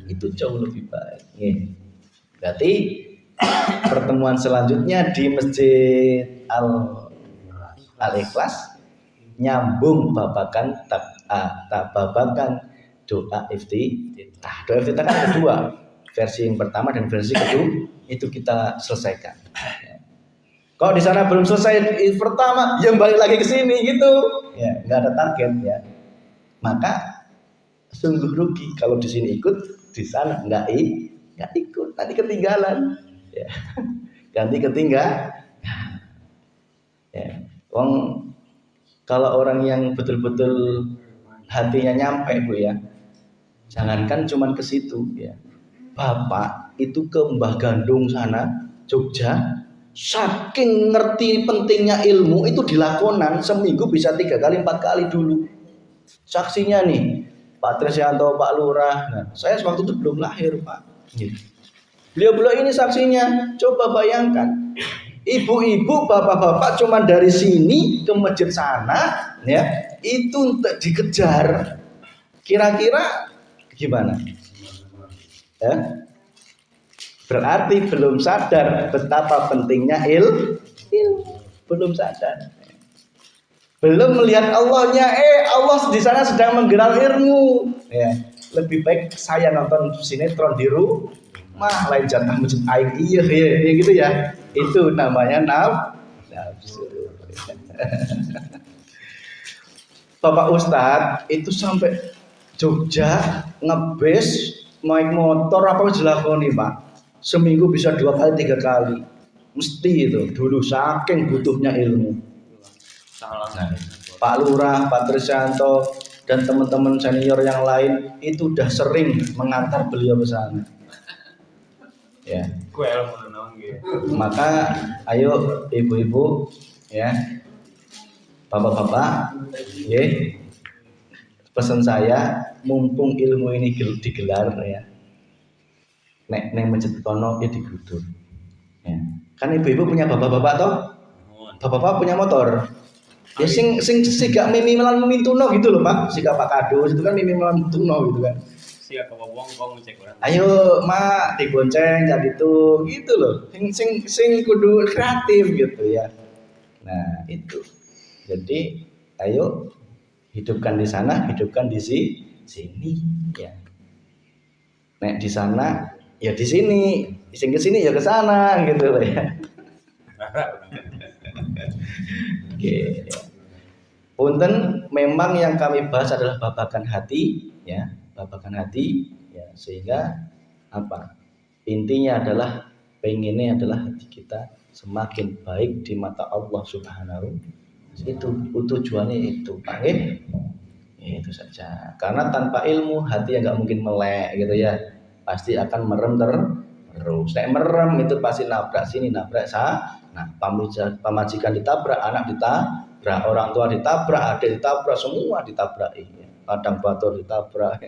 itu jauh lebih baik. Berarti pertemuan selanjutnya di Masjid Al-Ikhlas nyambung babakan babakan doa iftitah. Doa iftitah kan ada 2, versi yang pertama dan versi kedua itu kita selesaikan. Kalau di sana belum selesai pertama, yang balik lagi ke sini gitu, ya nggak ada target ya. Maka sungguh rugi kalau di sini ikut, di sana nggak ikut, nanti ketinggalan. Ya. Ganti ketinggalan. Ya. Kalau orang yang betul-betul hatinya nyampe Bu ya, jangankan cuman ke situ ya. Bapak itu ke Mbah Gandung sana, Jogja. Saking ngerti pentingnya ilmu itu dilakonan seminggu bisa 3 kali 4 kali dulu. Saksinya nih Pak Tresyanto, Pak Lurah. Nah, saya waktu itu belum lahir Pak. Beliau ini saksinya. Coba bayangkan Ibu-ibu, bapak-bapak cuma dari sini ke masjid sana, ya, itu untuk dikejar. Kira-kira gimana? Ya? Berarti belum sadar betapa pentingnya ilmu. Belum sadar. Belum melihat Allahnya. Allah di sana sedang menggelar ilmu. Ya. Lebih baik saya nonton sinetron di rumah, lain jatah masjid air. Iya gitu ya. Itu namanya nafsu. Bapak Ustadz itu sampai Jogja ngebes naik motor apa dilakoni Pak, seminggu bisa 2 kali 3 kali, mesti itu dulu saking butuhnya ilmu. Nah, Pak Lurah, Pak Trisyanto dan teman-teman senior yang lain itu udah sering mengantar beliau ke sana. Ya. Maka ayo ibu-ibu, ya, bapak-bapak, ya, pesan saya, mumpung ilmu ini digelar, ya, nek neng masjid kono ya digudur. Ya. Kan ibu-ibu punya bapak-bapak toh? Bapak-bapak punya motor. Ya sing gak mimi melan mintuno gitu loh Pak. Siga Pak Kadus itu kan mimi melan mintuno gitu kan. Siga kebobong ngecek orang. Ayo Mak digonceng jadi itu gitu loh. Sing kudu kreatif gitu ya. Nah, itu. Jadi ayo hidupkan di sana, hidupkan di sini ya. Nek di sana ya di sini, sing ke sini ya ke sana gitu loh ya. Oke. Punten, memang yang kami bahas adalah babakan hati, ya, babakan hati, ya, sehingga apa? Intinya adalah pengennya adalah hati kita semakin baik di mata Allah Subhanahu. Itu tujuannya itu, Pak. Itu saja. Karena tanpa ilmu hati yang nggak mungkin melek, gitu ya. Pasti akan merem terus. Nek merem itu pasti nabrak sini, nabrak sana. Nah, pamajikan ditabrak, anak ditabrak, orang tua ditabrak, adik ditabrak, semua ditabrak. Padang batur ditabrak,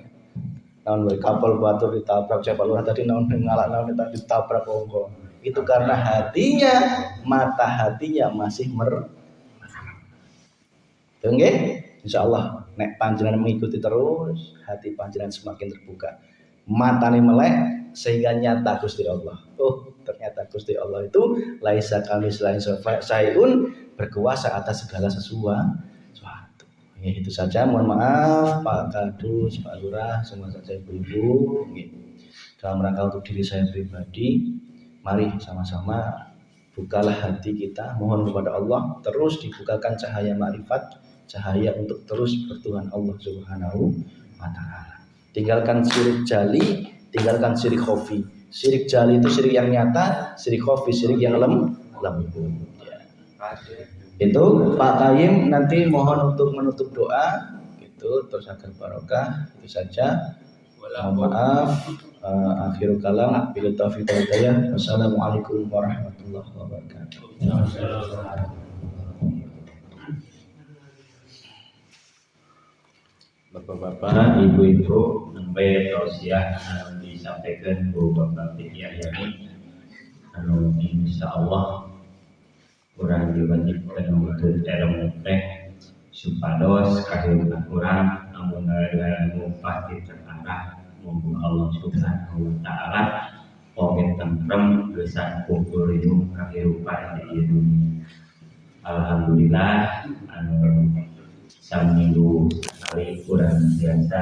naon kapal batur ditabrak, siapa lurah tadi naon ngalak ditabrak kongko. Itu karena hatinya, mata hatinya masih merem. Nggih, insyaallah nek panjenengan mengikuti terus, hati panjenengan semakin terbuka. Matane melek sehingga nyata Gusti Allah. Oh, ternyata Gusti Allah itu laisa kami selain sayun, berkuasa atas segala sesuatu. Ya itu saja, mohon maaf Pak Kadus, Pak Lurah, semua saja ibu-ibu. Dalam rangka untuk diri saya pribadi, mari sama-sama bukalah hati kita, mohon kepada Allah terus dibukakan cahaya makrifat, cahaya untuk terus bertuhan Allah Subhanahu wa taala. Tinggalkan syirik jali, tinggalkan syirik khafi. Syirik jali itu syirik yang nyata, syirik khafi syirik yang lembut. Ya. Itu Pak Taim nanti mohon untuk menutup doa, gitu terus agar barokah. Itu saja. Mohon maaf. Akhirul kalam. Bila taufiq wal hidayah. Wassalamualaikum warahmatullahi wabarakatuh. Bapak-bapak, ibu-ibu, sampai tausiah disampaikan Bu Bapak Fikih Yamin. Insyaallah kurang diwajibkan untuk ilmu teh supados kahirupan kurang namun ilmu pasti terarah mumpung Allah Subhanahu wa taala pamit tentrem geus kumpul ilmu kahirupan di dunia. Alhamdulillah saminggu sekali kurang biasa